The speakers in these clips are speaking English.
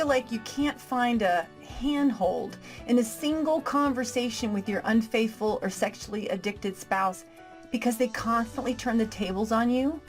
feel like you can't find a handhold in a single conversation with your unfaithful or sexually addicted spouse because they constantly turn the tables on you?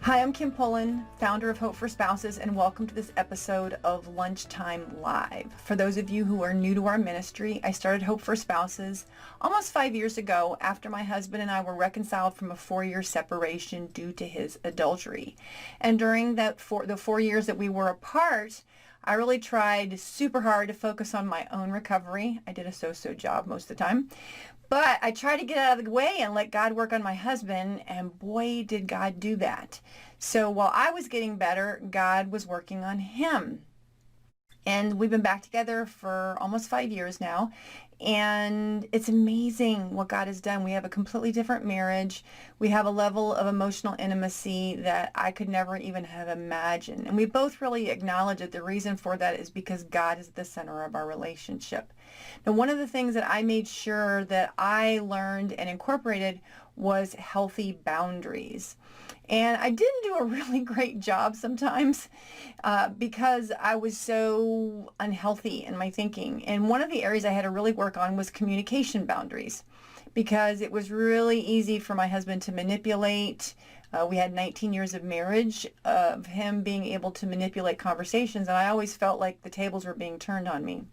Hi, I'm Pullen, founder of Hope for Spouses, and welcome to this episode of Lunchtime Live. For those of you who are new to our ministry, I started Hope for Spouses almost 5 years ago after my husband and I were reconciled from a 4-year separation due to his adultery. And during the 4 years that we were apart, I really tried super hard to focus on my own recovery. I did a so-so job most of the time. But I tried to get out of the way and let God work on my husband, and boy, did God do that. So while I was getting better, God was working on him. And we've been back together for almost 5 years now. And it's amazing what God has done. We have a completely different marriage. We have a level of emotional intimacy that I could never even have imagined. And we both really acknowledge that the reason for that is because God is the center of our relationship. Now, one of the things that I made sure that I learned and incorporated was healthy boundaries. And I didn't do a really great job sometimes because I was so unhealthy in my thinking. And one of the areas I had to really work on was communication boundaries, because it was really easy for my husband to manipulate. We had 19 years of marriage of him being able to manipulate conversations, and I always felt like the tables were being turned on me.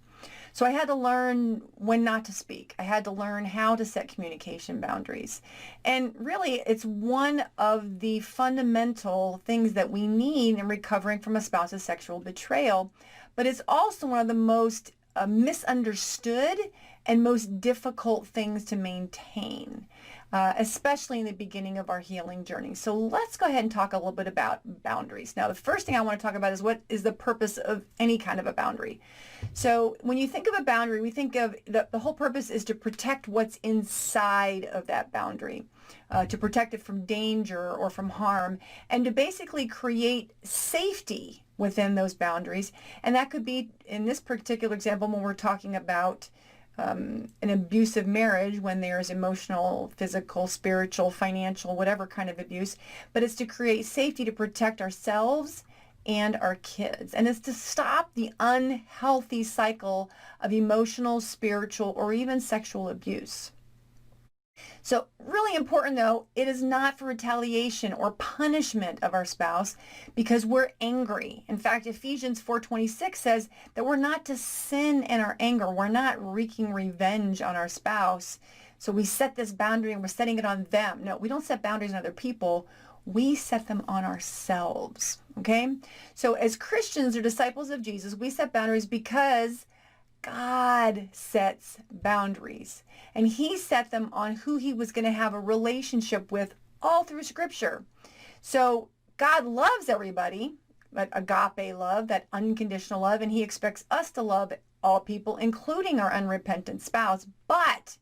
So I had to learn when not to speak. I had to learn how to set communication boundaries. And really, it's one of the fundamental things that we need in recovering from a spouse's sexual betrayal. But it's also one of the most misunderstood and most difficult things to maintain, especially in the beginning of our healing journey. So let's go ahead and talk a little bit about boundaries. Now, the first thing I want to talk about is what is the purpose of any kind of a boundary. So when you think of a boundary, we think of the whole purpose is to protect what's inside of that boundary, to protect it from danger or from harm, and to basically create safety within those boundaries. And that could be, in this particular example, when we're talking about an abusive marriage, when there's emotional, physical, spiritual, financial, whatever kind of abuse, but it's to create safety to protect ourselves and our kids. And it's to stop the unhealthy cycle of emotional, spiritual, or even sexual abuse. So really important though, it is not for retaliation or punishment of our spouse because we're angry. In fact, Ephesians 4:26 says that we're not to sin in our anger. We're not wreaking revenge on our spouse. So we set this boundary and we're setting it on them. No, we don't set boundaries on other people. We set them on ourselves, okay? So as Christians or disciples of Jesus, we set boundaries because God sets boundaries, and he set them on who he was going to have a relationship with all through Scripture. So God loves everybody, that agape love, that unconditional love, and he expects us to love all people, including our unrepentant spouse. But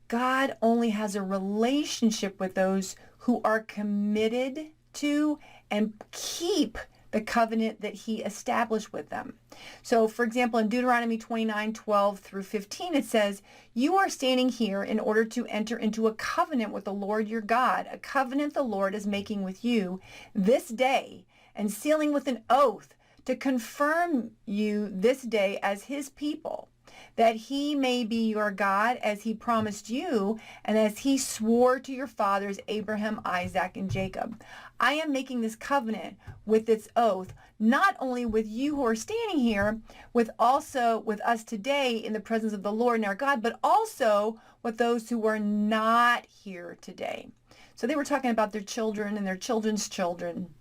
God only has a relationship with those who are committed to and keep the covenant that he established with them. So, for example, in Deuteronomy 29:12 through 15, it says, "You are standing here in order to enter into a covenant with the Lord your God, a covenant the Lord is making with you this day, and sealing with an oath to confirm you this day as his people, that he may be your God as he promised you and as he swore to your fathers Abraham, Isaac, and Jacob. I am making this covenant with this oath, not only with you who are standing here, with also with us today in the presence of the Lord and our God, but also with those who are not here today." So they were talking about their children and their children's children,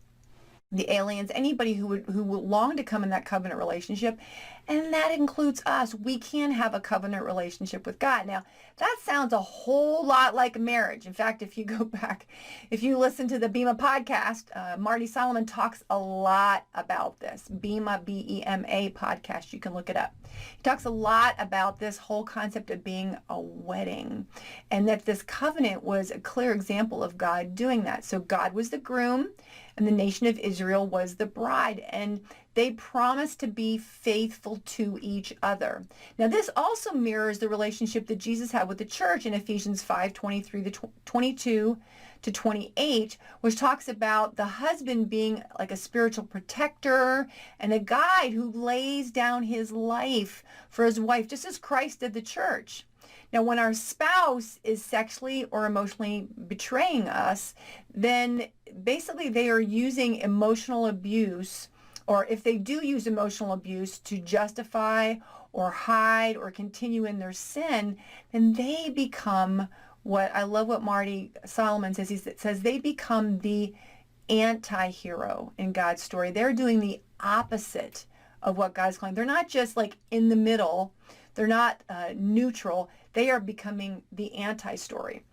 the aliens, anybody who would long to come in that covenant relationship, and that includes us. We can have a covenant relationship with God. Now, that sounds a whole lot like marriage. In fact, if you go back, if you listen to the Bema podcast, Marty Solomon talks a lot about this. Bema, B-E-M-A podcast. You can look it up. He talks a lot about this whole concept of being a wedding, and that this covenant was a clear example of God doing that. So God was the groom, and the nation of Israel was the bride. And They promise to be faithful to each other. Now, this also mirrors the relationship that Jesus had with the church in Ephesians 5:23 to 22 to 28, which talks about the husband being like a spiritual protector and a guide who lays down his life for his wife, just as Christ did the church. Now, when our spouse is sexually or emotionally betraying us, then basically they are using emotional abuse, or if they do use emotional abuse to justify or hide or continue in their sin, then they become what I love what Marty Solomon says. He says they become the anti-hero in God's story. They're doing the opposite of what God's calling. They're not just like in the middle. They're not neutral. They are becoming the anti-story.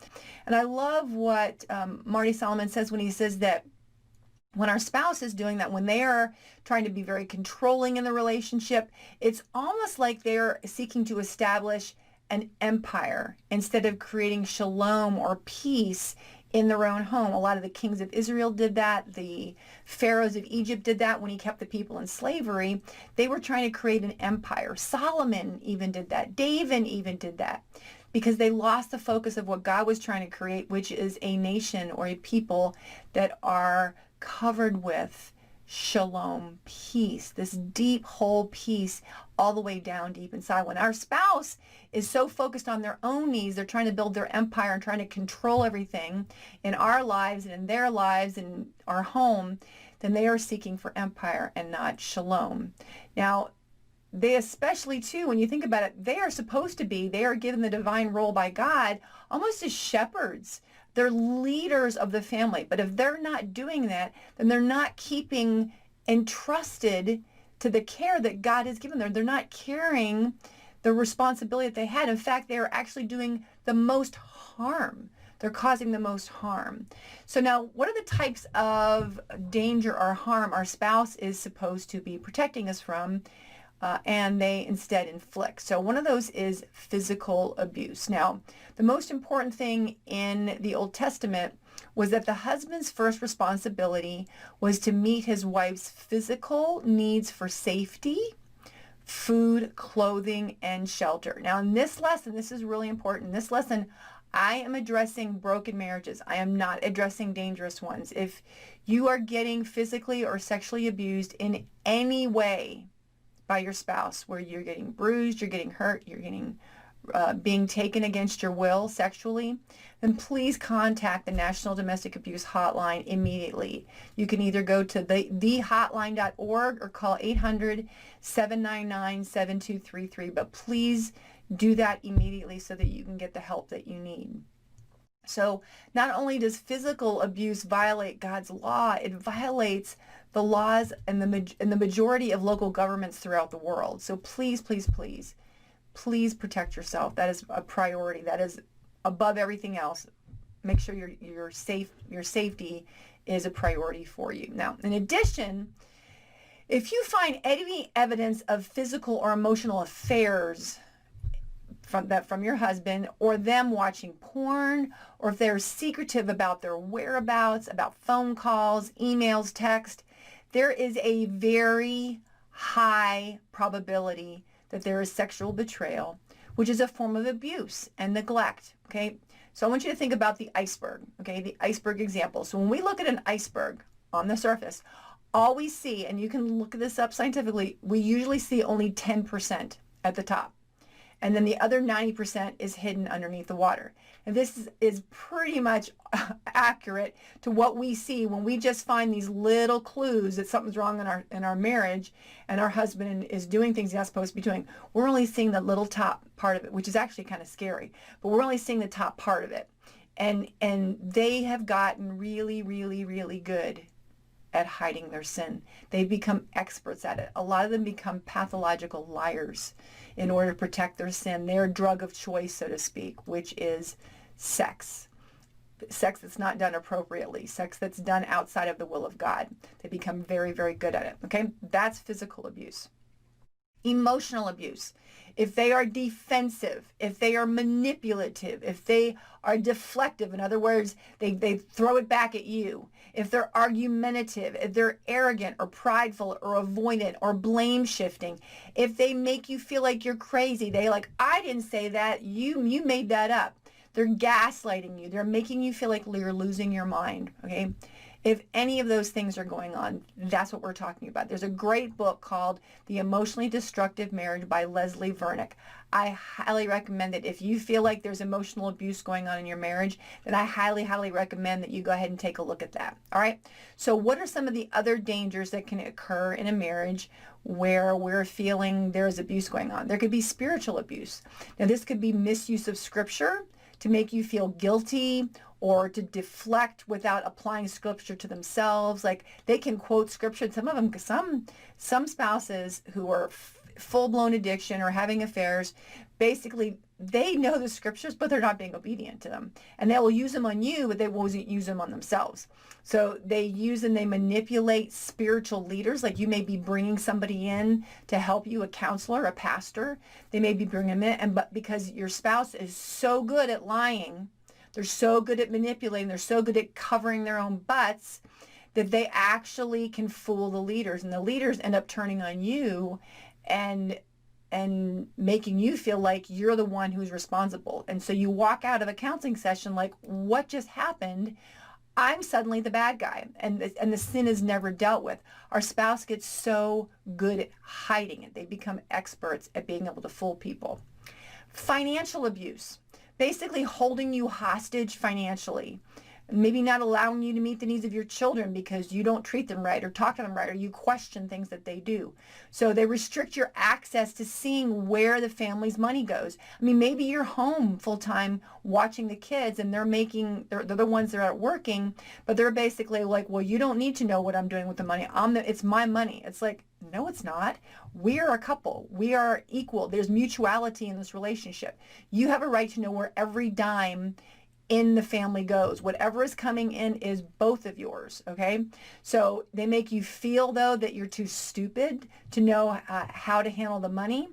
And I love what Marty Solomon says when he says that when our spouse is doing that, when they are trying to be very controlling in the relationship, it's almost like they're seeking to establish an empire instead of creating shalom or peace in their own home. A lot of the kings of Israel did that. The pharaohs of Egypt did that when he kept the people in slavery. They were trying to create an empire. Solomon even did that. David even did that because they lost the focus of what God was trying to create, which is a nation or a people that are covered with shalom, peace, this deep, whole peace all the way down deep inside. When our spouse is so focused on their own needs, they're trying to build their empire and trying to control everything in our lives and in their lives and our home, then they are seeking for empire and not shalom. Now, they especially too, when you think about it, they are given the divine role by God almost as shepherds. They're leaders of the family. But if they're not doing that, then they're not keeping entrusted to the care that God has given them. They're not carrying the responsibility that they had. In fact, they are actually doing the most harm. They're causing the most harm. So now, what are the types of danger or harm our spouse is supposed to be protecting us from? And they instead inflict. So one of those is physical abuse. Now, the most important thing in the Old Testament was that the husband's first responsibility was to meet his wife's physical needs for safety, food, clothing, and shelter. Now, in this lesson, this is really important. In this lesson, I am addressing broken marriages. I am not addressing dangerous ones. If you are getting physically or sexually abused in any way by your spouse, where you're getting bruised, you're getting hurt, you're getting being taken against your will sexually, then please contact the National Domestic Abuse Hotline immediately. You can either go to thehotline.org or call 800-799-7233, but please do that immediately so that you can get the help that you need. So not only does physical abuse violate God's law, it violates the laws and the majority of local governments throughout the world. So please, please, please, please protect yourself. That is a priority. That is above everything else. Make sure your safety is a priority for you. Now, in addition, if you find any evidence of physical or emotional affairs from your husband, or them watching porn, or if they're secretive about their whereabouts, about phone calls, emails, text, there is a very high probability that there is sexual betrayal, which is a form of abuse and neglect. Okay, so I want you to think about the iceberg. Okay, the iceberg example. So when we look at an iceberg on the surface, all we see, and you can look this up scientifically, we usually see only 10% at the top. And then the other 90% is hidden underneath the water. And this is pretty much accurate to what we see when we just find these little clues that something's wrong in our marriage and our husband is doing things he's not supposed to be doing. We're only seeing the little top part of it, which is actually kind of scary, but we're only seeing the top part of it. And they have gotten really, really, really good at hiding their sin. They've become experts at it. A lot of them become pathological liars in order to protect their sin, their drug of choice, so to speak, which is sex. Sex that's not done appropriately, sex that's done outside of the will of God. They become very, very good at it. Okay, that's physical abuse. Emotional abuse. If they are defensive, if they are manipulative, if they are deflective, in other words, they throw it back at you. If they're argumentative, if they're arrogant or prideful or avoidant or blame shifting, if they make you feel like you're crazy, they like, I didn't say that, you made that up. They're gaslighting you. They're making you feel like you're losing your mind, okay? If any of those things are going on, that's what we're talking about. There's a great book called The Emotionally Destructive Marriage by Leslie Vernick. I highly recommend it. If you feel like there's emotional abuse going on in your marriage, then I highly, highly recommend that you go ahead and take a look at that. All right. So what are some of the other dangers that can occur in a marriage where we're feeling there's abuse going on? There could be spiritual abuse. Now, this could be misuse of scripture to make you feel guilty or to deflect without applying scripture to themselves. Like they can quote scripture. Some of them, some spouses who are full-blown addiction or having affairs, basically they know the scriptures, but they're not being obedient to them. And they will use them on you, but they won't use them on themselves. So they use and they manipulate spiritual leaders. Like you may be bringing somebody in to help you, a counselor, a pastor. They may be bringing them in, but because your spouse is so good at lying, they're so good at manipulating, they're so good at covering their own butts that they actually can fool the leaders. And the leaders end up turning on you and making you feel like you're the one who's responsible. And so you walk out of a counseling session like, what just happened? I'm suddenly the bad guy, and the sin is never dealt with. Our spouse gets so good at hiding it. They become experts at being able to fool people. Financial abuse. Basically holding you hostage financially, maybe not allowing you to meet the needs of your children because you don't treat them right or talk to them right or you question things that they do. So they restrict your access to seeing where the family's money goes. I mean, maybe you're home full time watching the kids and they're the ones that are working, but they're basically like, well, you don't need to know what I'm doing with the money. It's my money. It's like, no, it's not. We are a couple. We are equal. There's mutuality in this relationship. You have a right to know where every dime in the family goes. Whatever is coming in is both of yours, okay? So they make you feel, though, that you're too stupid to know how to handle the money.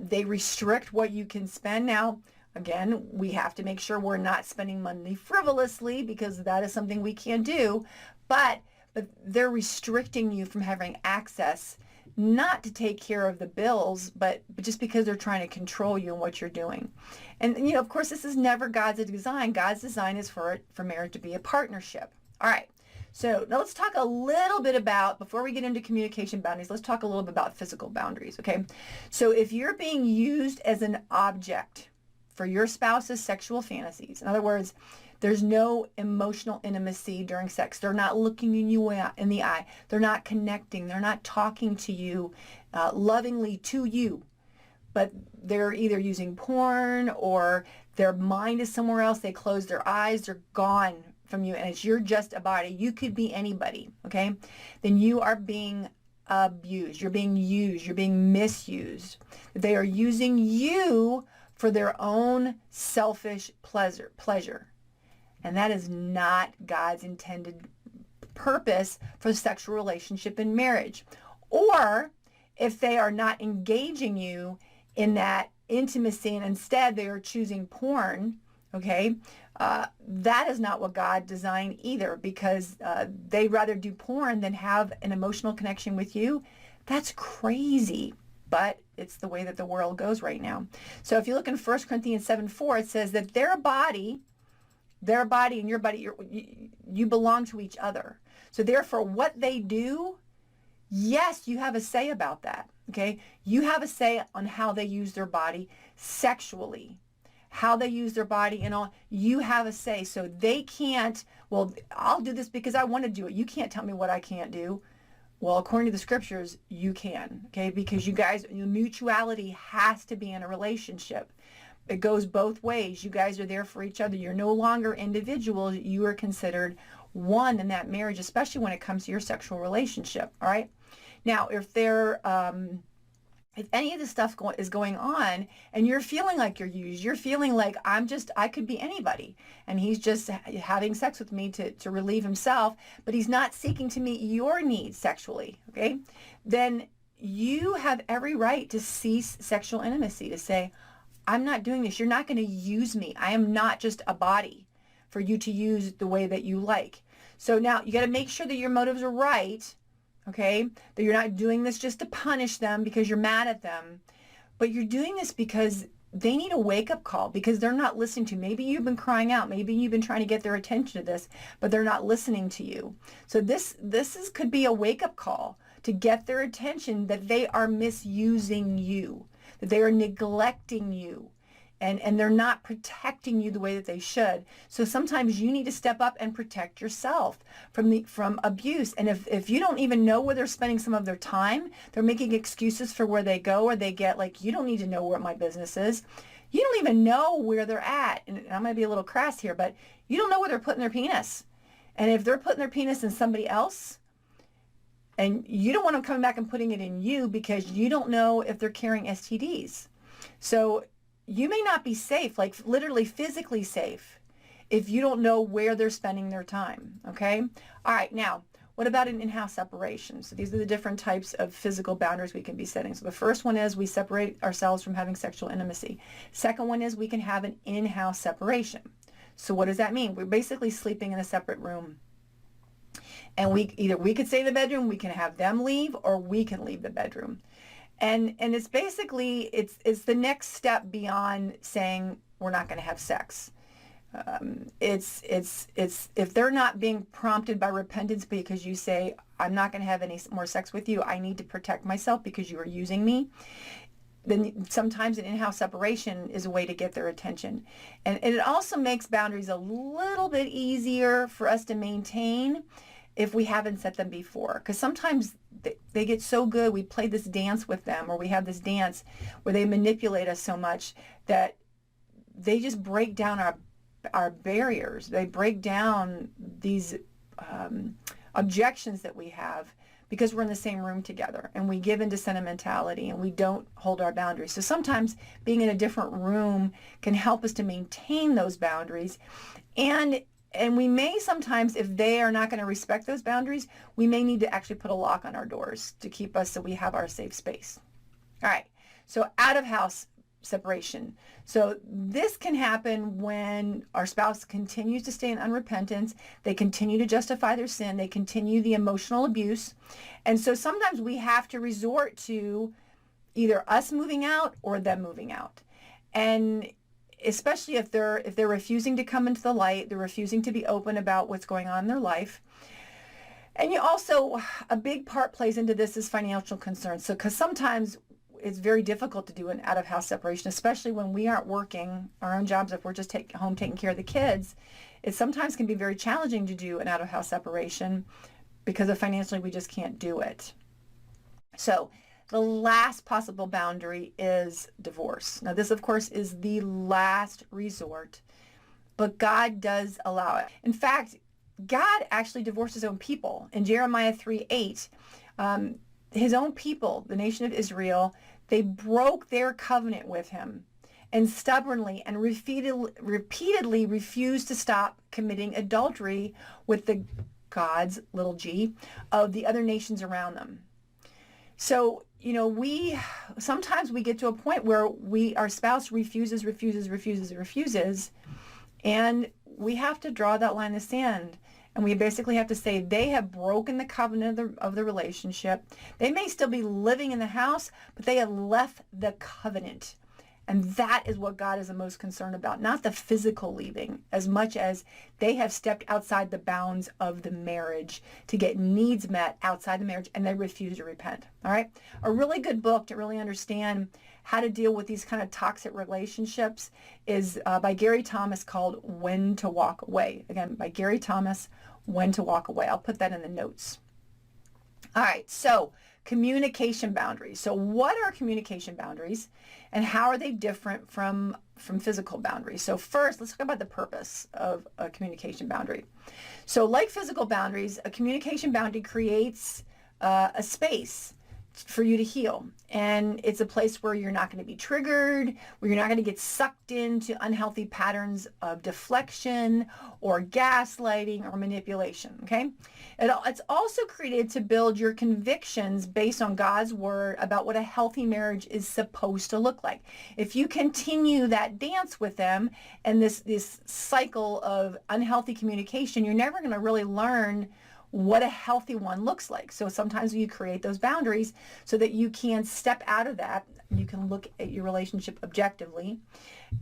They restrict what you can spend. Now, again, we have to make sure we're not spending money frivolously because that is something we can't do. But they're restricting you from having access, not to take care of the bills, but just because they're trying to control you and what you're doing. And, you know, of course, this is never God's design. God's design is for marriage to be a partnership. All right. So now let's talk a little bit about, before we get into communication boundaries, let's talk a little bit about physical boundaries, okay? So if you're being used as an object for your spouse's sexual fantasies, in other words, there's no emotional intimacy during sex. They're not looking you in the eye. They're not connecting. They're not talking to you lovingly to you. But they're either using porn or their mind is somewhere else. They close their eyes. They're gone from you. And you're just a body. You could be anybody, okay? Then you are being abused. You're being used. You're being misused. They are using you for their own selfish pleasure. And that is not God's intended purpose for the sexual relationship in marriage. Or if they are not engaging you in that intimacy and instead they are choosing porn, okay, that is not what God designed either, because they'd rather do porn than have an emotional connection with you. That's crazy. But it's the way that the world goes right now. So if you look in 1 Corinthians 7:4, it says that their body and your body, you belong to each other. So therefore, what they do, yes, you have a say about that, okay? You have a say on how they use their body sexually, how they use their body and all. You have a say. So they can't, well, I'll do this because I want to do it. You can't tell me what I can't do. Well, according to the scriptures, you can, okay? Because you guys, mutuality has to be in a relationship. It goes both ways. You guys are there for each other. You're no longer individuals. You are considered one in that marriage, especially when it comes to your sexual relationship. All right. Now, if any of this stuff is going on and you're feeling like you're used, you're feeling like I could be anybody and he's just having sex with me to relieve himself, but he's not seeking to meet your needs sexually, okay? Then you have every right to cease sexual intimacy, to say, I'm not doing this. You're not going to use me. I am not just a body for you to use the way that you like. So now you got to make sure that your motives are right, okay? That you're not doing this just to punish them because you're mad at them, but you're doing this because they need a wake-up call, because they're not listening to you. Maybe you've been crying out. Maybe you've been trying to get their attention to this, but they're not listening to you. So this could be a wake-up call to get their attention that they are misusing you, that they are neglecting you, and they're not protecting you the way that they should. So sometimes you need to step up and protect yourself from abuse. And if you don't even know where they're spending some of their time, they're making excuses for where they go, or they get like, you don't need to know what my business is. You don't even know where they're at. And I'm going to be a little crass here, but you don't know where they're putting their penis. And if they're putting their penis in somebody else, and you don't want them coming back and putting it in you, because you don't know if they're carrying STDs. So you may not be safe, like literally physically safe, if you don't know where they're spending their time, okay? All right, now, what about an in-house separation? So these are the different types of physical boundaries we can be setting. So the first one is we separate ourselves from having sexual intimacy. Second one is we can have an in-house separation. So what does that mean? We're basically sleeping in a separate room. And we could stay in the bedroom, we can have them leave, or we can leave the bedroom. And it's basically, it's the next step beyond saying we're not going to have sex. It's if they're not being prompted by repentance because you say, I'm not going to have any more sex with you, I need to protect myself because you are using me, then sometimes an in-house separation is a way to get their attention. And it also makes boundaries a little bit easier for us to maintain if we haven't set them before. Because sometimes they get so good, we play this dance with them, or we have this dance where they manipulate us so much that they just break down our barriers. They break down these objections that we have because we're in the same room together, and we give into sentimentality, and we don't hold our boundaries. So sometimes being in a different room can help us to maintain those boundaries. And we may sometimes, if they are not going to respect those boundaries, we may need to actually put a lock on our doors to keep us so we have our safe space. All right, so out of house separation. So this can happen when our spouse continues to stay in unrepentance, they continue to justify their sin, they continue the emotional abuse. And so sometimes we have to resort to either us moving out or them moving out. And especially if they're refusing to come into the light, they're refusing to be open about what's going on in their life. And you also, a big part plays into this is financial concerns. So because sometimes it's very difficult to do an out-of-house separation, especially when we aren't working our own jobs. If we're just home taking care of the kids, it sometimes can be very challenging to do an out-of-house separation because of financially we just can't do it. So the last possible boundary is divorce. Now this, of course, is the last resort, but God does allow it. In fact, God actually divorced his own people. In Jeremiah 3:8, his own people, the nation of Israel, they broke their covenant with him and stubbornly and repeatedly refused to stop committing adultery with the gods, little g, of the other nations around them. So, sometimes we get to a point where our spouse refuses, and we have to draw that line in the sand. And we basically have to say they have broken the covenant of the relationship. They may still be living in the house, but they have left the covenant. And that is what God is the most concerned about, not the physical leaving, as much as they have stepped outside the bounds of the marriage to get needs met outside the marriage, and they refuse to repent. All right? A really good book to really understand how to deal with these kind of toxic relationships is by Gary Thomas, called When to Walk Away. Again, by Gary Thomas, When to Walk Away. I'll put that in the notes. All right, so communication boundaries. So what are communication boundaries, and how are they different from physical boundaries? So first, let's talk about the purpose of a communication boundary. So like physical boundaries, a communication boundary creates a space for you to heal. And it's a place where you're not going to be triggered, where you're not going to get sucked into unhealthy patterns of deflection or gaslighting or manipulation. Okay. It's also created to build your convictions based on God's word about what a healthy marriage is supposed to look like. If you continue that dance with them and this cycle of unhealthy communication, you're never going to really learn what a healthy one looks like. So sometimes you create those boundaries so that you can step out of that. You can look at your relationship objectively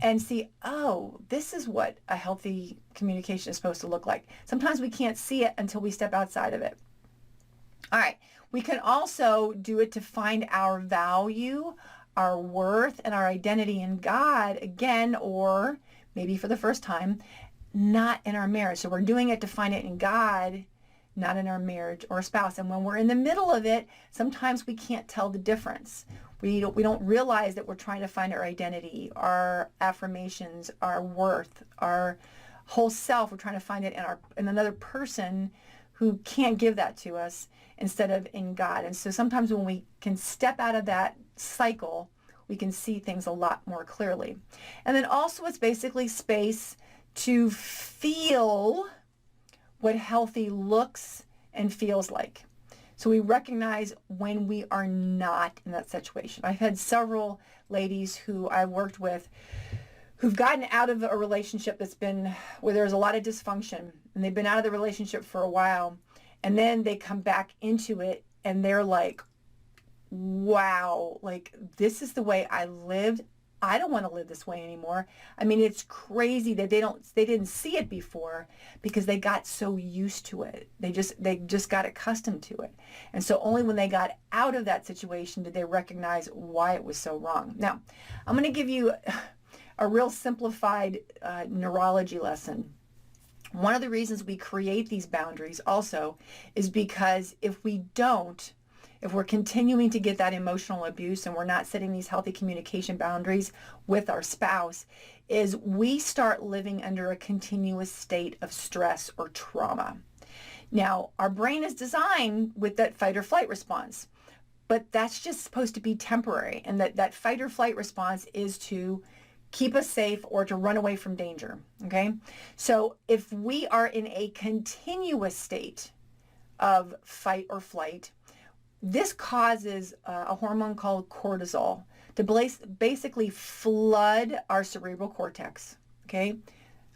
and see, oh, this is what a healthy communication is supposed to look like. Sometimes we can't see it until we step outside of it. All right. We can also do it to find our value, our worth, and our identity in God again, or maybe for the first time, not in our marriage. So we're doing it to find it in God, not in our marriage or spouse. And when we're in the middle of it, sometimes we can't tell the difference. We don't realize that we're trying to find our identity, our affirmations, our worth, our whole self. We're trying to find it in another person who can't give that to us instead of in God. And so sometimes when we can step out of that cycle, we can see things a lot more clearly. And then also it's basically space to feel what healthy looks and feels like. So we recognize when we are not in that situation. I've had several ladies who I worked with who've gotten out of a relationship that's been where there's a lot of dysfunction, and they've been out of the relationship for a while, and then they come back into it and they're like, wow, like this is the way I lived. I don't want to live this way anymore. I mean, it's crazy that they didn't see it before because they got so used to it. They just got accustomed to it. And so only when they got out of that situation did they recognize why it was so wrong. Now, I'm going to give you a real simplified neurology lesson. One of the reasons we create these boundaries also is because if we're continuing to get that emotional abuse and we're not setting these healthy communication boundaries with our spouse, is we start living under a continuous state of stress or trauma. Now, our brain is designed with that fight or flight response, but that's just supposed to be temporary. And that fight or flight response is to keep us safe or to run away from danger. Okay. So if we are in a continuous state of fight or flight, this causes a hormone called cortisol to basically flood our cerebral cortex, okay?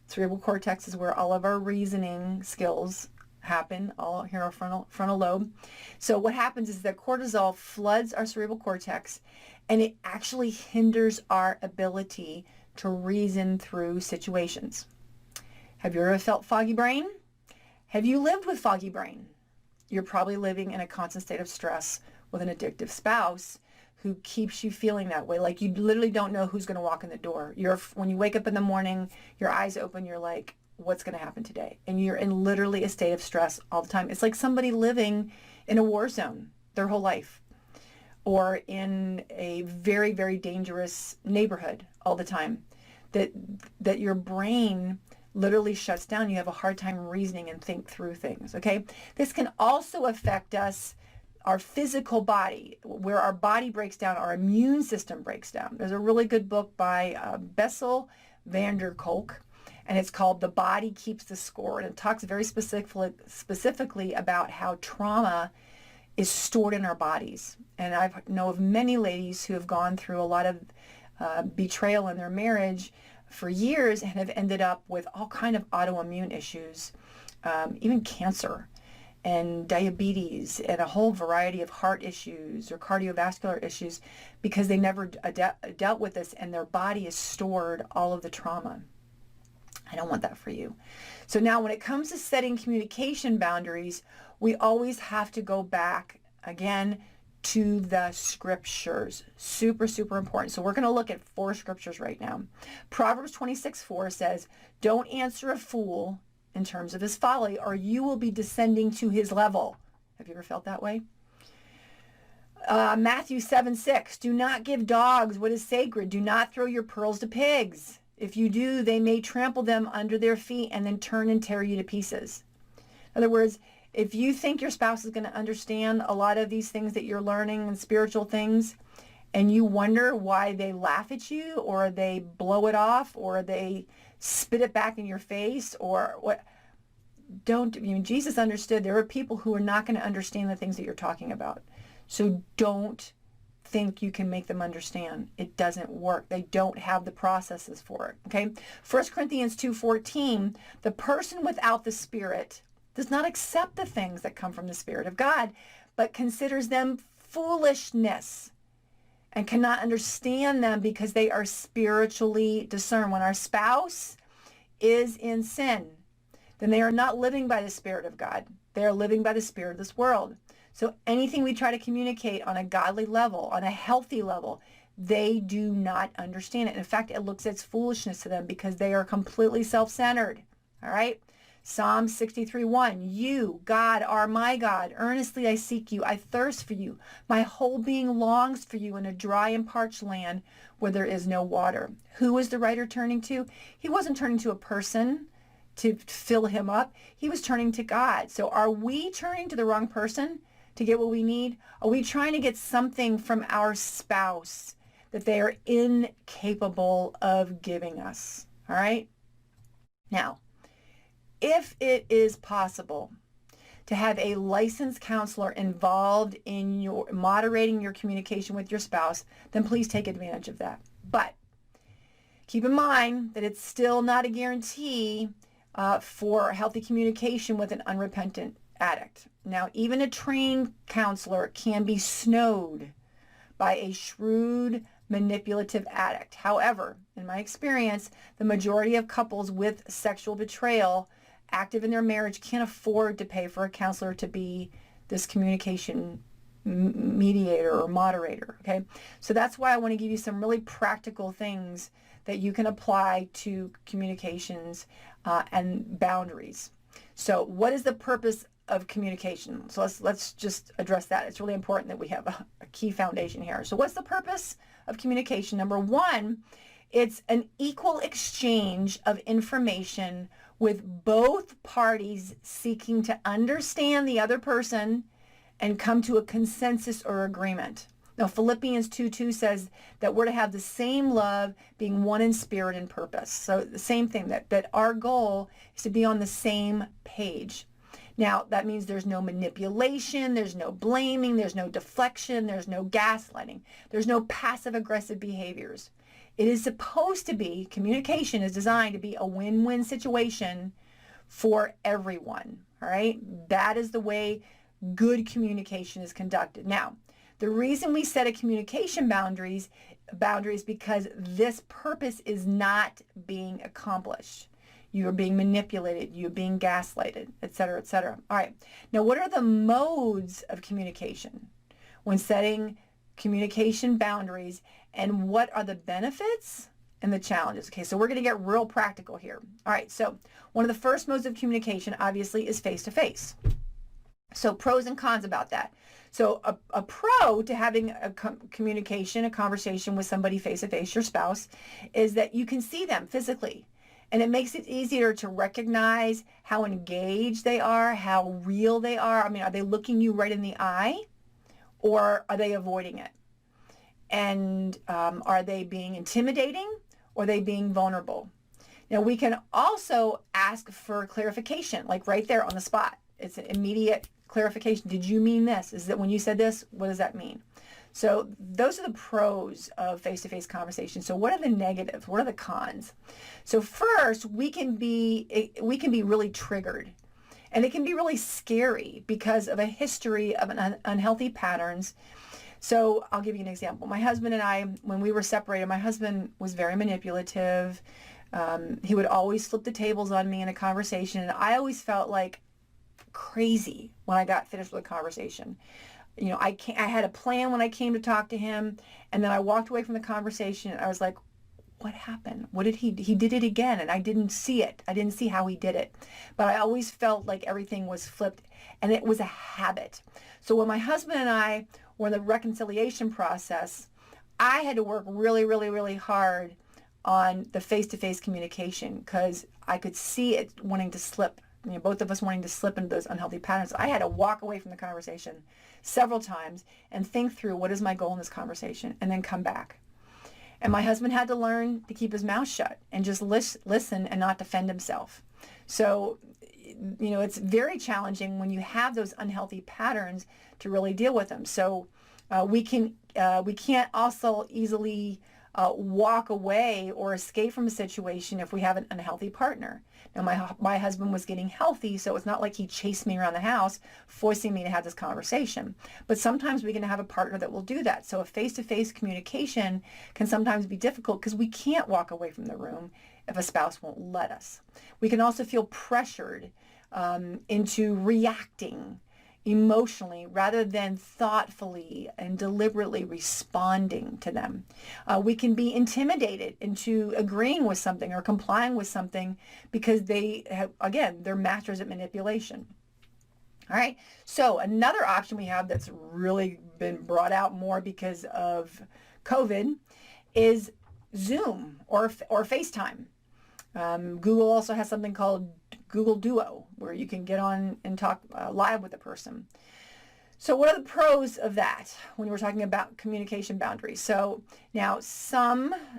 Cerebral cortex is where all of our reasoning skills happen, all here, our frontal lobe. So what happens is that cortisol floods our cerebral cortex, and it actually hinders our ability to reason through situations. Have you ever felt foggy brain? Have you lived with foggy brain? You're probably living in a constant state of stress with an addictive spouse who keeps you feeling that way. Like you literally don't know who's going to walk in the door. When you wake up in the morning, your eyes open, you're like, what's going to happen today? And you're in literally a state of stress all the time. It's like somebody living in a war zone their whole life, or in a very, very dangerous neighborhood all the time, that your brain literally shuts down. You have a hard time reasoning and think through things, okay? This can also affect us, our physical body, where our body breaks down, our immune system breaks down. There's a really good book by Bessel van der Kolk, and it's called The Body Keeps the Score, and it talks very specifically about how trauma is stored in our bodies. And I know of many ladies who have gone through a lot of betrayal in their marriage for years and have ended up with all kind of autoimmune issues, even cancer and diabetes and a whole variety of heart issues or cardiovascular issues because they never dealt with this, and their body has stored all of the trauma. I don't want that for you. So now when it comes to setting communication boundaries, we always have to go back again to the scriptures. Super, super important. So we're going to look at 4 scriptures right now. Proverbs 26:4 says, don't answer a fool in terms of his folly, or you will be descending to his level. Have you ever felt that way? Matthew 7:6, do not give dogs what is sacred. Do not throw your pearls to pigs. If you do, they may trample them under their feet and then turn and tear you to pieces. In other words, If you think your spouse is going to understand a lot of these things that you're learning and spiritual things, and you wonder why they laugh at you or they blow it off or they spit it back in your face or what, Jesus understood there are people who are not going to understand the things that you're talking about. So don't think you can make them understand. It doesn't work. They don't have the processes for it. Okay. 1 Corinthians 2:14, the person without the Spirit does not accept the things that come from the Spirit of God, but considers them foolishness and cannot understand them because they are spiritually discerned. When our spouse is in sin, then they are not living by the Spirit of God. They are living by the spirit of this world. So anything we try to communicate on a godly level, on a healthy level, they do not understand it. In fact, it looks as foolishness to them because they are completely self-centered. All right? Psalm 63:1, you, God, are my God. Earnestly I seek you. I thirst for you. My whole being longs for you in a dry and parched land where there is no water. Who is the writer turning to? He wasn't turning to a person to fill him up. He was turning to God. So are we turning to the wrong person to get what we need? Are we trying to get something from our spouse that they are incapable of giving us? All right? Now, if it is possible to have a licensed counselor involved in your moderating your communication with your spouse, then please take advantage of that. But keep in mind that it's still not a guarantee for healthy communication with an unrepentant addict. Now, even a trained counselor can be snowed by a shrewd, manipulative addict. However, in my experience, the majority of couples with sexual betrayal active in their marriage can't afford to pay for a counselor to be this communication mediator or moderator. Okay, so that's why I want to give you some really practical things that you can apply to communications and boundaries. So what is the purpose of communication? So let's just address that. It's really important that we have a key foundation here. So what's the purpose of communication? Number one, it's an equal exchange of information with both parties seeking to understand the other person and come to a consensus or agreement. Now, Philippians 2:2 says that we're to have the same love, being one in spirit and purpose. So the same thing, that our goal is to be on the same page. Now, that means there's no manipulation, there's no blaming, there's no deflection, there's no gaslighting, there's no passive-aggressive behaviors. It is supposed to be, communication is designed to be a win-win situation for everyone, all right? That is the way good communication is conducted. Now, the reason we set a communication boundaries because this purpose is not being accomplished. You are being manipulated, you're being gaslighted, et cetera, et cetera. All right, now what are the modes of communication when setting communication boundaries, and what are the benefits and the challenges? Okay, so we're going to get real practical here. All right, so one of the first modes of communication obviously is face-to-face. So pros and cons about that. So a pro to having a communication, a conversation with somebody face-to-face, your spouse, is that you can see them physically. And it makes it easier to recognize how engaged they are, how real they are. I mean, are they looking you right in the eye, or are they avoiding it? And are they being intimidating, or are they being vulnerable? Now, we can also ask for clarification, like right there on the spot. It's an immediate clarification. Did you mean this? Is that when you said this, what does that mean? So those are the pros of face-to-face conversation. So what are the negatives? What are the cons? So first, we can be really triggered, and it can be really scary because of a history of unhealthy patterns. So I'll give you an example. My husband and I, when we were separated, my husband was very manipulative. He would always flip the tables on me in a conversation, and I always felt like crazy when I got finished with a conversation. You know, I had a plan when I came to talk to him, and then I walked away from the conversation, and I was like, what happened? What did he did it again, and I didn't see it. I didn't see how he did it. But I always felt like everything was flipped, and it was a habit. So when my husband and I were in the reconciliation process, I had to work really, really, really hard on the face-to-face communication because I could see it wanting to slip both of us wanting to slip into those unhealthy patterns. I had to walk away from the conversation several times and think through, what is my goal in this conversation, and then come back. And my husband had to learn to keep his mouth shut and just listen and not defend himself. So, it's very challenging when you have those unhealthy patterns to really deal with them. So we can't also easily walk away or escape from a situation if we have an unhealthy partner. Now, my husband was getting healthy, so it's not like he chased me around the house, forcing me to have this conversation. But sometimes we can have a partner that will do that. So a face-to-face communication can sometimes be difficult because we can't walk away from the room if a spouse won't let us. We can also feel pressured into reacting emotionally rather than thoughtfully and deliberately responding to them. We can be intimidated into agreeing with something or complying with something because they're masters at manipulation. All right. So another option we have that's really been brought out more because of COVID is Zoom or FaceTime. Google also has something called Google Duo, where you can get on and talk live with a person. So what are the pros of that when we're talking about communication boundaries? So now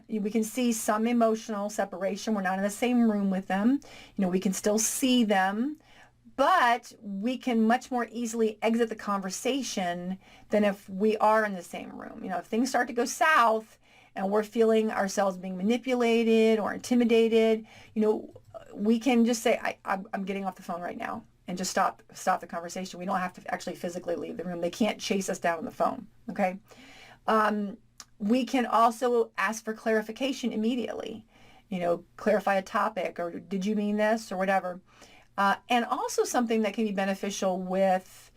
we can see some emotional separation. We're not in the same room with them. We can still see them, but we can much more easily exit the conversation than if we are in the same room. If things start to go south and we're feeling ourselves being manipulated or intimidated, we can just say, I'm getting off the phone right now, and just stop the conversation. We don't have to actually physically leave the room. They can't chase us down on the phone, okay? We can also ask for clarification immediately, clarify a topic, or did you mean this, or whatever. And also something that can be beneficial with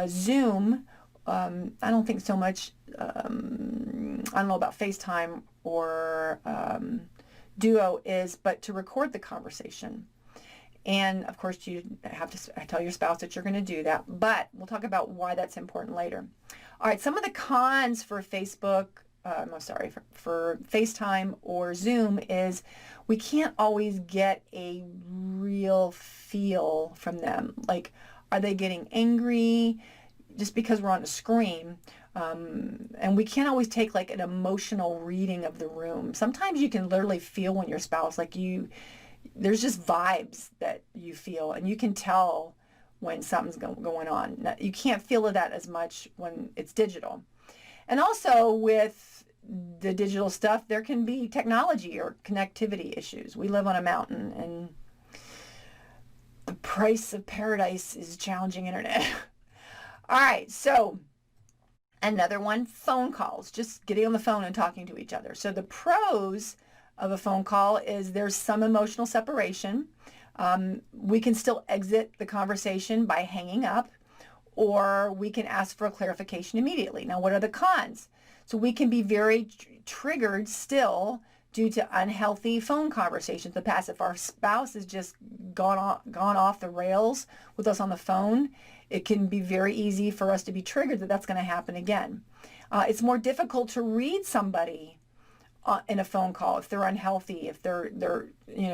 Zoom, I don't think so much, I don't know about FaceTime or Duo but to record the conversation. And of course, you have to tell your spouse that you're going to do that, but we'll talk about why that's important later. All right, some of the cons for for FaceTime or Zoom is we can't always get a real feel from them. Like, are they getting angry just because we're on a screen? And we can't always take like an emotional reading of the room. Sometimes you can literally feel when your spouse, there's just vibes that you feel, and you can tell when something's going on. Now, you can't feel that as much when it's digital. And also with the digital stuff, there can be technology or connectivity issues. We live on a mountain, and the price of paradise is challenging internet. All right, so another one, phone calls, just getting on the phone and talking to each other. So the pros of a phone call is there's some emotional separation. We can still exit the conversation by hanging up, or we can ask for a clarification immediately. Now, what are the cons? So we can be very triggered still due to unhealthy phone conversations in the past. If our spouse has just gone off the rails with us on the phone, it can be very easy for us to be triggered that that's going to happen again. It's more difficult to read somebody in a phone call if they're unhealthy, if they're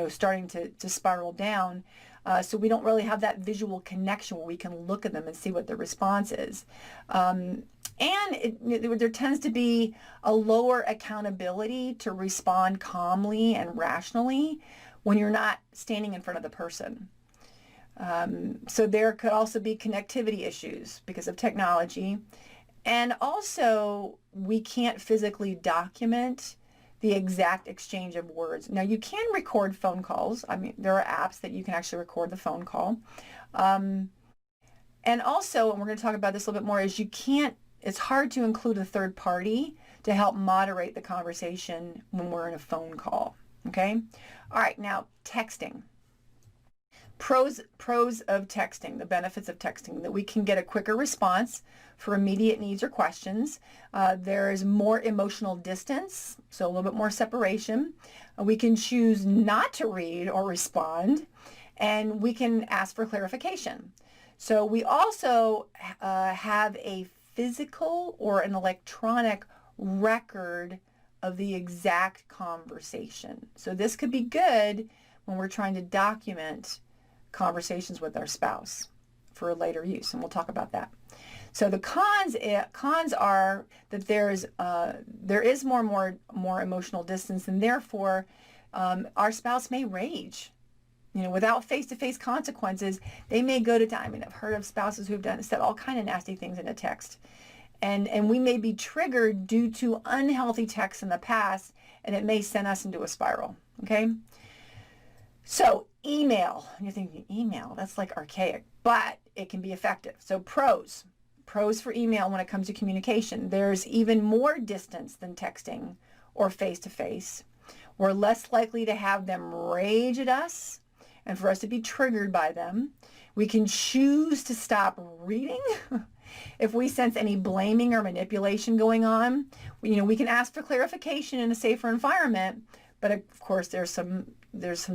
starting to spiral down. So we don't really have that visual connection where we can look at them and see what their response is. And there tends to be a lower accountability to respond calmly and rationally when you're not standing in front of the person. So there could also be connectivity issues because of technology. And also, we can't physically document the exact exchange of words. Now, you can record phone calls. I mean, there are apps that you can actually record the phone call. And also, and we're going to talk about this a little bit more, is it's hard to include a third party to help moderate the conversation when we're in a phone call. Okay? All right, now, texting. Pros of texting, the benefits of texting, that we can get a quicker response for immediate needs or questions. There is more emotional distance, so a little bit more separation. We can choose not to read or respond, and we can ask for clarification. So we also have a physical or an electronic record of the exact conversation. So this could be good when we're trying to document conversations with our spouse for later use, and we'll talk about that. So the cons are that there is more emotional distance, and therefore our spouse may rage. Without face-to-face consequences, they may go to, I mean, I've heard of spouses who've said all kind of nasty things in a text. And we may be triggered due to unhealthy texts in the past, and it may send us into a spiral, okay? So email, and you're thinking, email, that's like archaic, but it can be effective. So pros for email when it comes to communication. There's even more distance than texting or face-to-face. We're less likely to have them rage at us and for us to be triggered by them. We can choose to stop reading if we sense any blaming or manipulation going on. We can ask for clarification in a safer environment, but of course there's some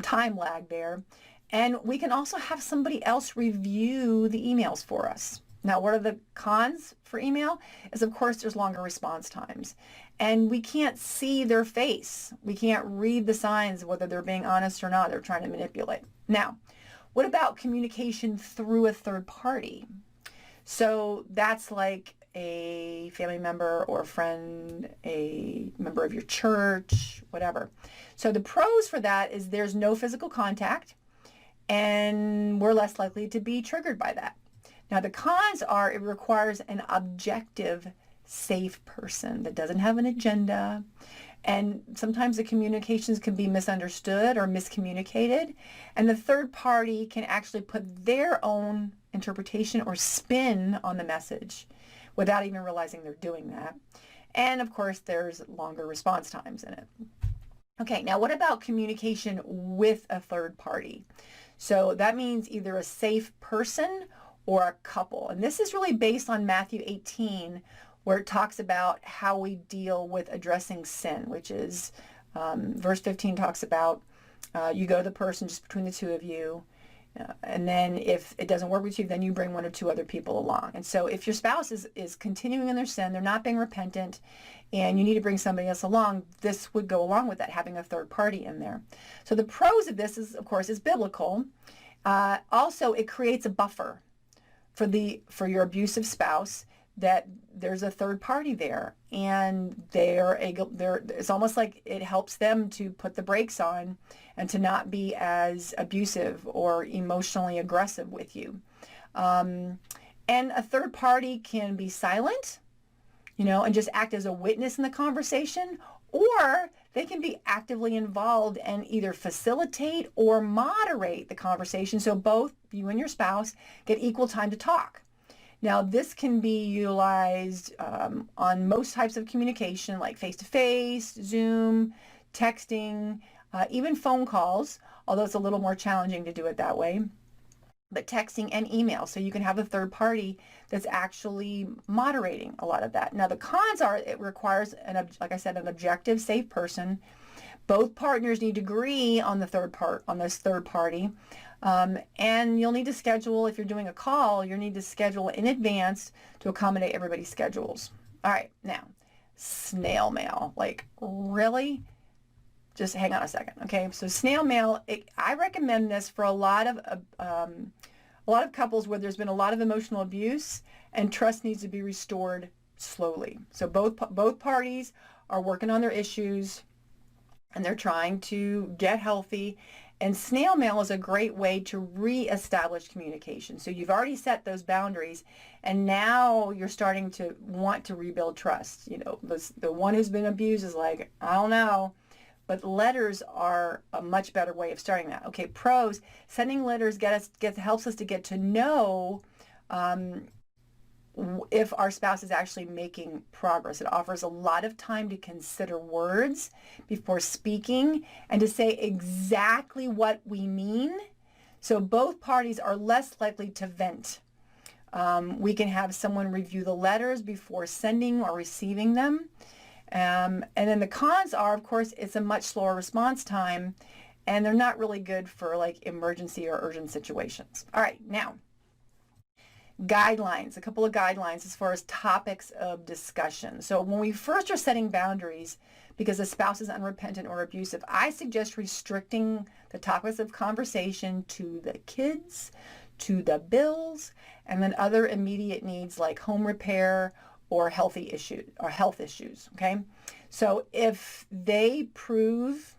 time lag there. And we can also have somebody else review the emails for us. Now, what are the cons for email? Is, of course, there's longer response times. And we can't see their face. We can't read the signs, whether they're being honest or not. They're trying to manipulate. Now, what about communication through a third party? So that's like a family member or a friend, a member of your church, whatever. So the pros for that is there's no physical contact, and we're less likely to be triggered by that. Now, the cons are it requires an objective, safe person that doesn't have an agenda. And sometimes the communications can be misunderstood or miscommunicated. And the third party can actually put their own interpretation or spin on the message without even realizing they're doing that. And of course, there's longer response times in it. Okay, now what about communication with a third party? So that means either a safe person or a couple. And this is really based on Matthew 18, where it talks about how we deal with addressing sin, which is verse 15 talks about you go to the person just between the two of you. And then if it doesn't work with you, then you bring one or two other people along. And so if your spouse is continuing in their sin, they're not being repentant, and you need to bring somebody else along, this would go along with that, having a third party in there. So the pros of this is, of course, is biblical. Also, it creates a buffer for your abusive spouse, that there's a third party there, and it's almost like it helps them to put the brakes on and to not be as abusive or emotionally aggressive with you. And a third party can be silent, and just act as a witness in the conversation, or they can be actively involved and either facilitate or moderate the conversation, so both you and your spouse get equal time to talk. Now, this can be utilized on most types of communication, like face-to-face, Zoom, texting, even phone calls, although it's a little more challenging to do it that way, but texting and email. So you can have a third party that's actually moderating a lot of that. Now, the cons are it requires, like I said, an objective, safe person. Both partners need to agree on this third party. And you'll need to schedule, if you're doing a call, you'll need to schedule in advance to accommodate everybody's schedules. All right, now, snail mail. Like, really? Just hang on a second, okay? So snail mail, I recommend this for a lot of couples where there's been a lot of emotional abuse and trust needs to be restored slowly. So both parties are working on their issues and they're trying to get healthy. And snail mail is a great way to reestablish communication. So you've already set those boundaries, and now you're starting to want to rebuild trust. The one who's been abused is like, I don't know. But letters are a much better way of starting that. Okay, pros, sending letters helps us to get to know if our spouse is actually making progress. It offers a lot of time to consider words before speaking and to say exactly what we mean. So both parties are less likely to vent. We can have someone review the letters before sending or receiving them. And then the cons are, of course, it's a much slower response time, and they're not really good for like emergency or urgent situations. All right, now, guidelines, a couple of guidelines as far as topics of discussion. So when we first are setting boundaries, because the spouse is unrepentant or abusive, I suggest restricting the topics of conversation to the kids, to the bills, and then other immediate needs like home repair or health issues. Okay. So if they prove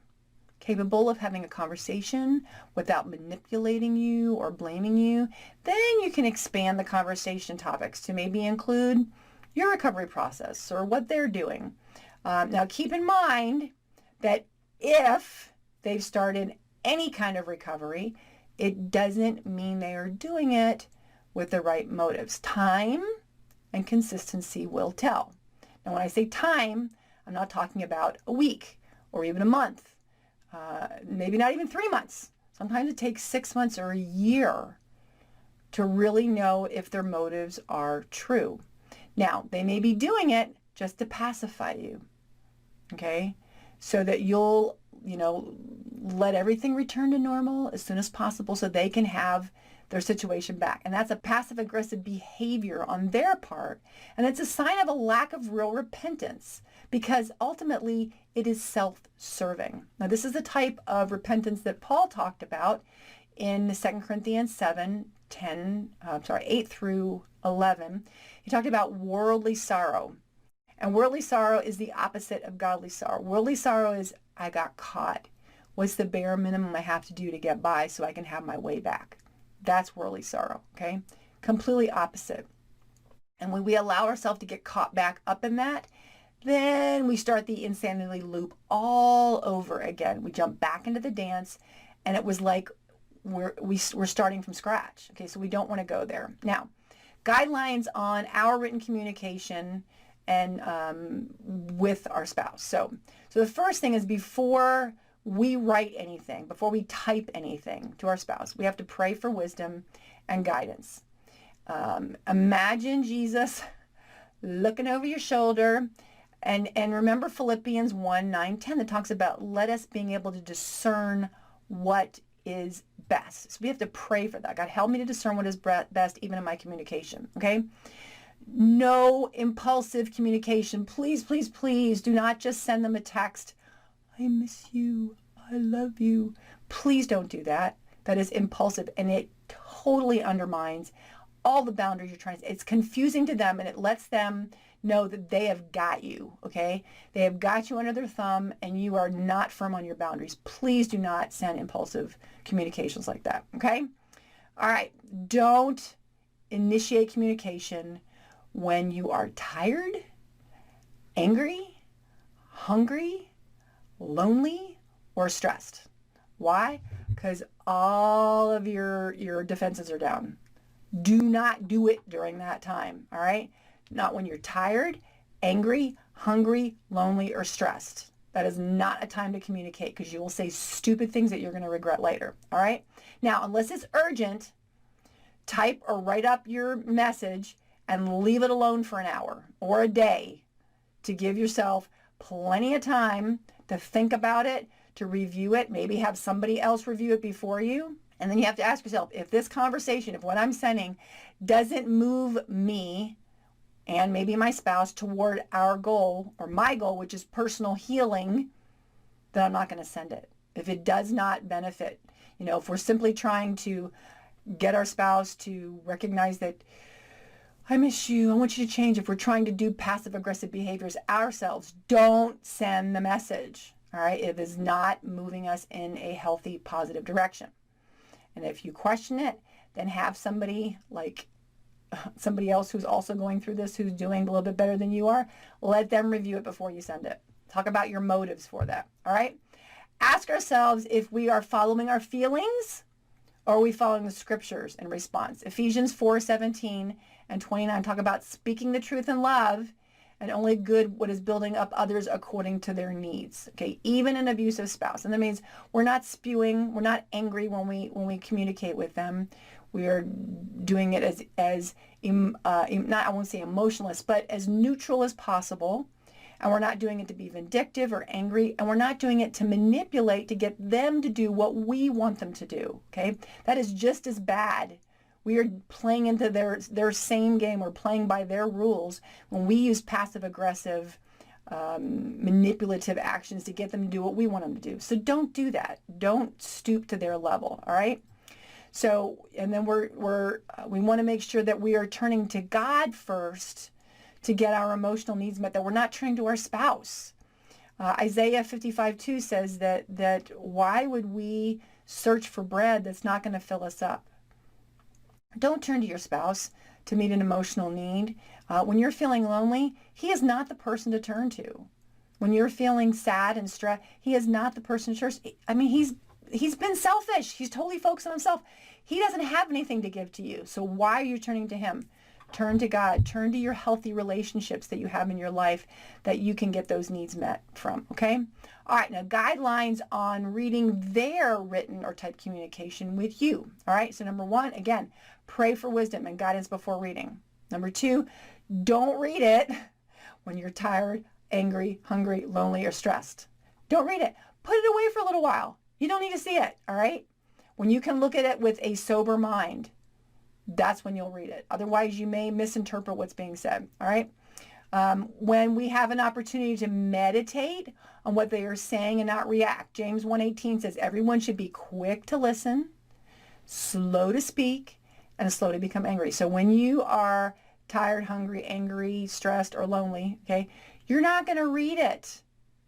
capable of having a conversation without manipulating you or blaming you, then you can expand the conversation topics to maybe include your recovery process or what they're doing. Now keep in mind that if they've started any kind of recovery, it doesn't mean they are doing it with the right motives. Time and consistency will tell. Now when I say time, I'm not talking about a week or even a month, maybe not even 3 months. Sometimes it takes 6 months or a year to really know if their motives are true. Now, they may be doing it just to pacify you, okay? So that you'll, let everything return to normal as soon as possible so they can have their situation back. And that's a passive-aggressive behavior on their part. And it's a sign of a lack of real repentance because ultimately it is self-serving. Now, this is the type of repentance that Paul talked about in 2 Corinthians 8 through 11. He talked about worldly sorrow. And worldly sorrow is the opposite of godly sorrow. Worldly sorrow is, I got caught. What's the bare minimum I have to do to get by so I can have my way back? That's worldly sorrow, okay? Completely opposite. And when we allow ourselves to get caught back up in that, then we start the insanity loop all over again. We jump back into the dance, and it was like we're starting from scratch, okay? So we don't want to go there. Now, guidelines on our written communication and with our spouse. So the first thing is before we write anything, before we type anything to our spouse, we have to pray for wisdom and guidance. Imagine Jesus looking over your shoulder, and remember Philippians 1:9-10 that talks about let us being able to discern what is best. So we have to pray for that. God, help me to discern what is best even in my communication, okay? No impulsive communication. Please, please, please do not just send them a text. I miss you. I love you. Please don't do that. That is impulsive, and it totally undermines all the boundaries you're trying to. It's confusing to them, and it lets them know that they have got you, okay? They have got you under their thumb, and you are not firm on your boundaries. Please do not send impulsive communications like that, okay? All right. Don't initiate communication when you are tired, angry, hungry, lonely, or stressed. Why? Because all of your defenses are down. Do not do it during that time, all right? Not when you're tired, angry, hungry, lonely, or stressed. That is not a time to communicate because you will say stupid things that you're going to regret later, all right? Now, unless it's urgent, type or write up your message and leave it alone for an hour or a day to give yourself plenty of time to think about it, to review it, maybe have somebody else review it before you. And then you have to ask yourself, if this conversation, if what I'm sending doesn't move me and maybe my spouse toward our goal or my goal, which is personal healing, then I'm not going to send it. If it does not benefit, if we're simply trying to get our spouse to recognize that I miss you, I want you to change. If we're trying to do passive-aggressive behaviors ourselves, don't send the message, all right? It is not moving us in a healthy, positive direction. And if you question it, then have somebody else who's also going through this, who's doing a little bit better than you are. Let them review it before you send it. Talk about your motives for that, all right? Ask ourselves if we are following our feelings or are we following the scriptures in response. Ephesians 4:17 and 29 talk about speaking the truth in love and only good what is building up others according to their needs. Okay, even an abusive spouse. And that means we're not spewing, we're not angry when we communicate with them. We are doing it as not, I won't say emotionless, but as neutral as possible. And we're not doing it to be vindictive or angry, and we're not doing it to manipulate to get them to do what we want them to do, okay? That is just as bad. We are playing into their same game. We're playing by their rules when we use passive-aggressive manipulative actions to get them to do what we want them to do. So don't do that. Don't stoop to their level. All right. So, and then we want to make sure that we are turning to God first to get our emotional needs met, that we're not turning to our spouse. Isaiah 55:2 says that why would we search for bread that's not going to fill us up? Don't turn to your spouse to meet an emotional need. When you're feeling lonely, he is not the person to turn to. When you're feeling sad and stressed, he is not the person to turn to. I mean, he's been selfish. He's totally focused on himself. He doesn't have anything to give to you. So why are you turning to him? Turn to God. Turn to your healthy relationships that you have in your life that you can get those needs met from, okay? All right, now guidelines on reading their written or typed communication with you. All right, so number 1, again, pray for wisdom and guidance before reading. Number 2, don't read it when you're tired, angry, hungry, lonely, or stressed. Don't read it. Put it away for a little while. You don't need to see it, all right? When you can look at it with a sober mind, that's when you'll read it. Otherwise, you may misinterpret what's being said, all right? When we have an opportunity to meditate on what they are saying and not react, James 1:18 says everyone should be quick to listen, slow to speak, and slow to become angry. So when you are tired, hungry, angry, stressed, or lonely, okay, you're not going to read it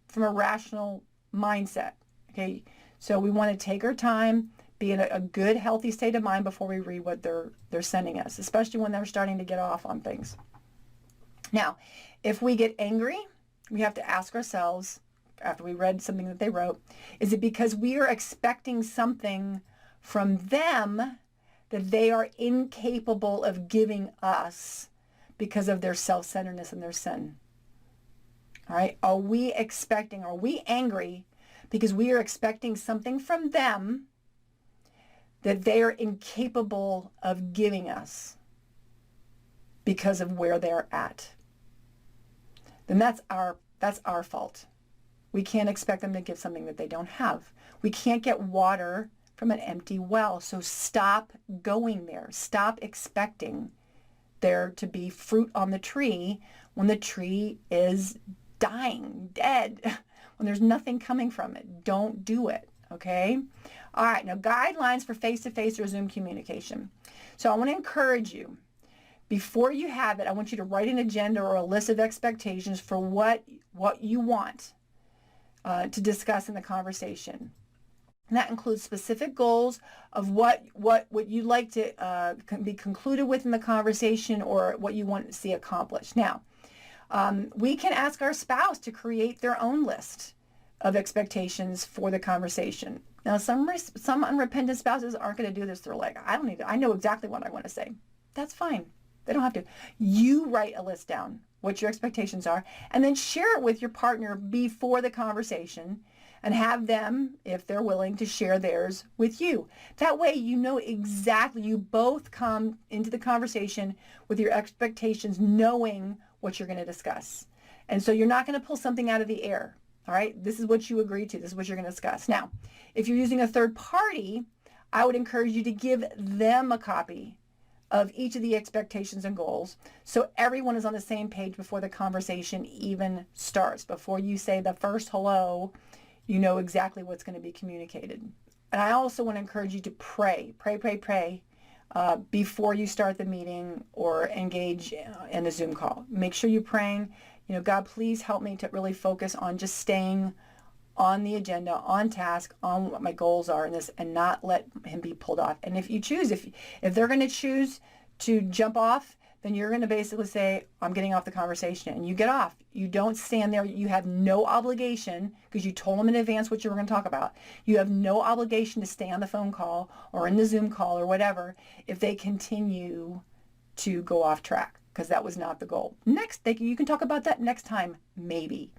from a rational mindset, okay? So we want to take our time, be in a good, healthy state of mind before we read what they're sending us, especially when they're starting to get off on things. Now, if we get angry, we have to ask ourselves, after we read something that they wrote, is it because we are expecting something from them that they are incapable of giving us because of their self-centeredness and their sin? All right? Are we angry because we are expecting something from them that they are incapable of giving us because of where they're at? Then that's our fault. We can't expect them to give something that they don't have. We can't get water from an empty well. So stop going there. Stop expecting there to be fruit on the tree when the tree is dying, dead, when there's nothing coming from it. Don't do it, okay? All right, now guidelines for face-to-face or Zoom communication. So I want to encourage you, before you have it, I want you to write an agenda or a list of expectations for what you want to discuss in the conversation. And that includes specific goals of what you'd like to be concluded with in the conversation or what you want to see accomplished. Now, we can ask our spouse to create their own list of expectations for the conversation. Now, some unrepentant spouses aren't going to do this. They're like, I know exactly what I want to say. That's fine. They don't have to. You write a list down, what your expectations are, and then share it with your partner before the conversation and have them, if they're willing, to share theirs with you. That way you know exactly, you both come into the conversation with your expectations knowing what you're going to discuss. And so you're not going to pull something out of the air. All right, this is what you agreed to. This is what you're going to discuss. Now, if you're using a third party, I would encourage you to give them a copy of each of the expectations and goals so everyone is on the same page before the conversation even starts. Before you say the first hello, you know exactly what's going to be communicated. And I also want to encourage you to pray before you start the meeting or engage in a Zoom call. Make sure you're praying, God, please help me to really focus on just staying on the agenda, on task, on what my goals are in this, and not let him be pulled off. And if you choose, if they're going to choose to jump off, then you're going to basically say, I'm getting off the conversation, and you get off. You don't stand there. You have no obligation, because you told them in advance what you were going to talk about. You have no obligation to stay on the phone call or in the Zoom call or whatever if they continue to go off track, because that was not the goal. You can talk about that next time, maybe.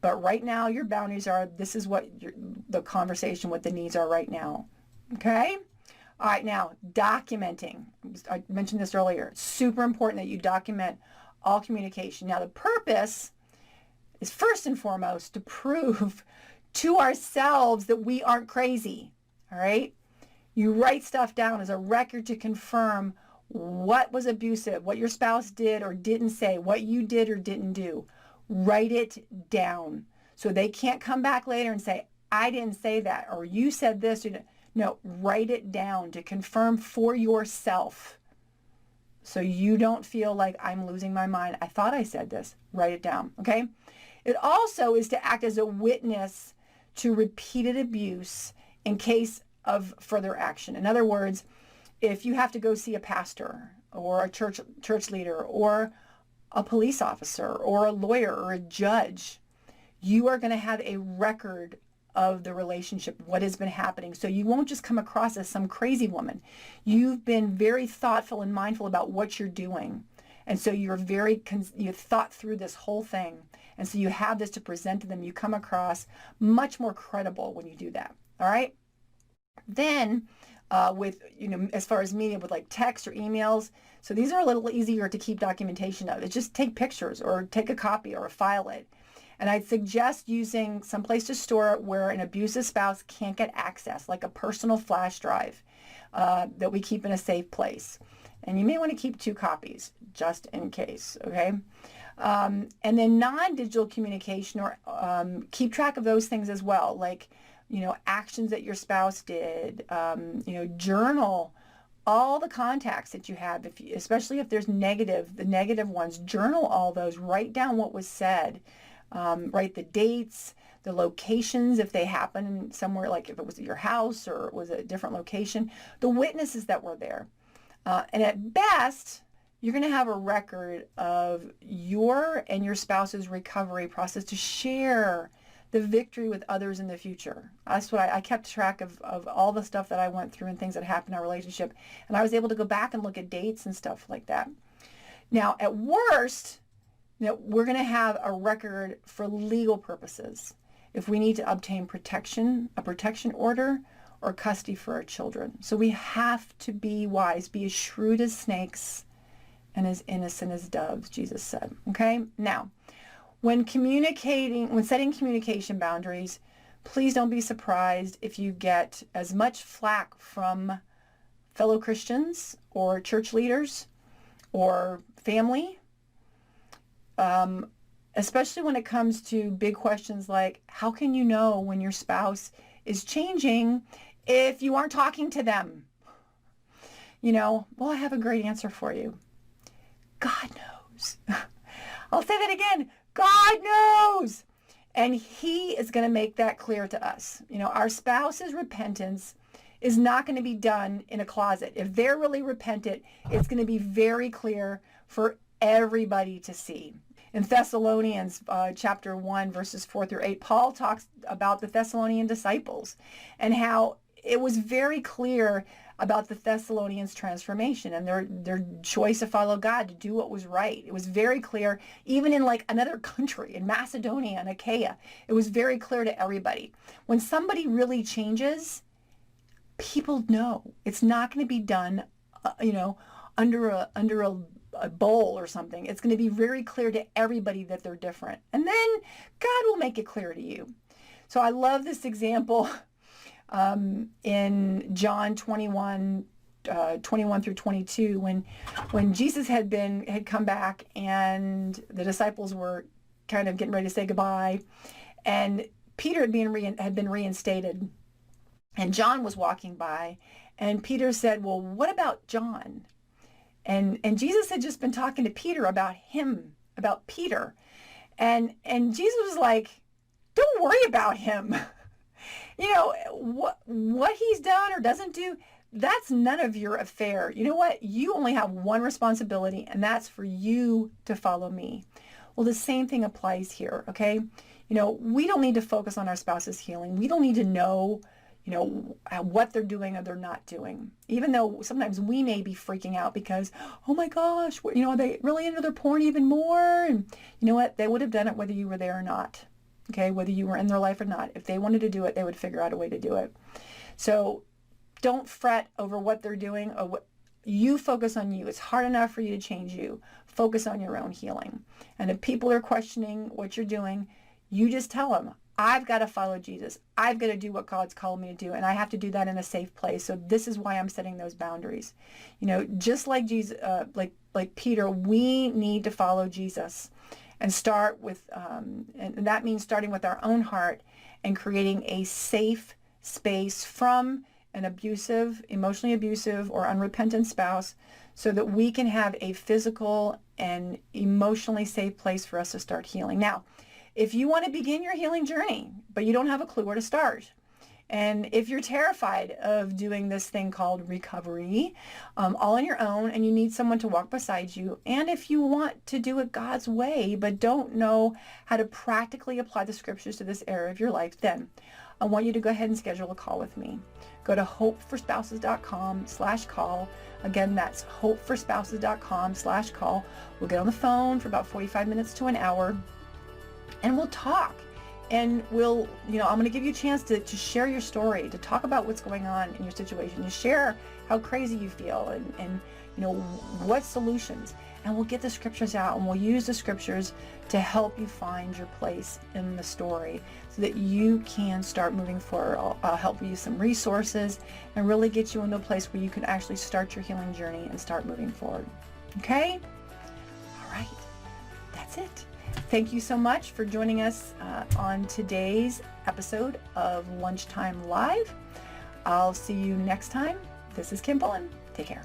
But right now, your boundaries are, this is what the conversation, what the needs are right now. Okay? All right, now, documenting. I mentioned this earlier. It's super important that you document all communication. Now, the purpose is first and foremost to prove to ourselves that we aren't crazy. All right? You write stuff down as a record to confirm what was abusive, what your spouse did or didn't say, what you did or didn't do. Write it down so they can't come back later and say, I didn't say that, or you said this. No, write it down to confirm for yourself so you don't feel like I'm losing my mind. I thought I said this. Write it down, okay? It also is to act as a witness to repeated abuse in case of further action. In other words, if you have to go see a pastor or a church leader or a police officer or a lawyer or a judge, you are going to have a record of the relationship, what has been happening. So you won't just come across as some crazy woman. You've been very thoughtful and mindful about what you're doing. And so you thought through this whole thing. And so you have this to present to them. You come across much more credible when you do that. All right. Then with, as far as media with like text or emails. So these are a little easier to keep documentation of. It's just take pictures or take a copy or file it. And I'd suggest using some place to store it where an abusive spouse can't get access, like a personal flash drive that we keep in a safe place. And you may want to keep 2 copies just in case, okay? And then non-digital communication, or keep track of those things as well, like, actions that your spouse did, journal all the contacts that you have, especially if there's the negative ones, journal all those, write down what was said, write the dates, the locations, if they happen somewhere, like if it was at your house or it was a different location, the witnesses that were there. And at best, you're going to have a record of your and your spouse's recovery process to share the victory with others in the future. That's what I kept track of all the stuff that I went through and things that happened in our relationship. And I was able to go back and look at dates and stuff like that. Now, at worst, we're going to have a record for legal purposes if we need to obtain a protection order or custody for our children. So we have to be wise, be as shrewd as snakes and as innocent as doves, Jesus said. Okay? Now, when setting communication boundaries, please don't be surprised if you get as much flack from fellow Christians or church leaders or family, especially when it comes to big questions like, how can you know when your spouse is changing if you aren't talking to them? Well, I have a great answer for you. God knows. I'll say that again. God knows. And he is going to make that clear to us. Our spouse's repentance is not going to be done in a closet. If they're really repentant, it's going to be very clear for everybody to see. In Thessalonians chapter 1, verses 4 through 8, Paul talks about the Thessalonian disciples and how it was very clear about the Thessalonians' transformation and their choice to follow God, to do what was right. It was very clear, even in like another country, in Macedonia and Achaia, it was very clear to everybody. When somebody really changes, people know. It's not going to be done, under a bowl or something. It's going to be very clear to everybody that they're different. And then God will make it clear to you. So I love this example in John 21, 21 through 22, when Jesus had come back and the disciples were kind of getting ready to say goodbye, and Peter had been reinstated, and John was walking by, and Peter said, well, what about John? And Jesus had just been talking to Peter about Peter. And Jesus was like, don't worry about him. What he's done or doesn't do, that's none of your affair. You know what? You only have one responsibility, and that's for you to follow me. Well, the same thing applies here, okay? We don't need to focus on our spouse's healing. We don't need to know, what they're doing or they're not doing. Even though sometimes we may be freaking out because, oh my gosh, are they really into their porn even more? And you know what? They would have done it whether you were there or not. Okay, whether you were in their life or not. If they wanted to do it, they would figure out a way to do it. So don't fret over what they're doing. You focus on you. It's hard enough for you to change you. Focus on your own healing. And if people are questioning what you're doing, you just tell them, I've got to follow Jesus. I've got to do what God's called me to do, and I have to do that in a safe place. So this is why I'm setting those boundaries. Just like Jesus, like Peter, we need to follow Jesus. and start with, and that means starting with our own heart and creating a safe space from an abusive, emotionally abusive, or unrepentant spouse, so that we can have a physical and emotionally safe place for us to start healing. Now, if you want to begin your healing journey, but you don't have a clue where to start, and if you're terrified of doing this thing called recovery all on your own, and you need someone to walk beside you, and if you want to do it God's way but don't know how to practically apply the scriptures to this area of your life, then I want you to go ahead and schedule a call with me. Go to hopeforspouses.com/call. Again, that's hopeforspouses.com/call. We'll get on the phone for about 45 minutes to an hour, and we'll talk. And I'm going to give you a chance to share your story, to talk about what's going on in your situation, to share how crazy you feel, and what solutions. And we'll get the scriptures out, and we'll use the scriptures to help you find your place in the story so that you can start moving forward. I'll help you with some resources and really get you into a place where you can actually start your healing journey and start moving forward. Okay? All right. That's it. Thank you so much for joining us on today's episode of Lunchtime Live. I'll see you next time. This is Kim Pullen. Take care.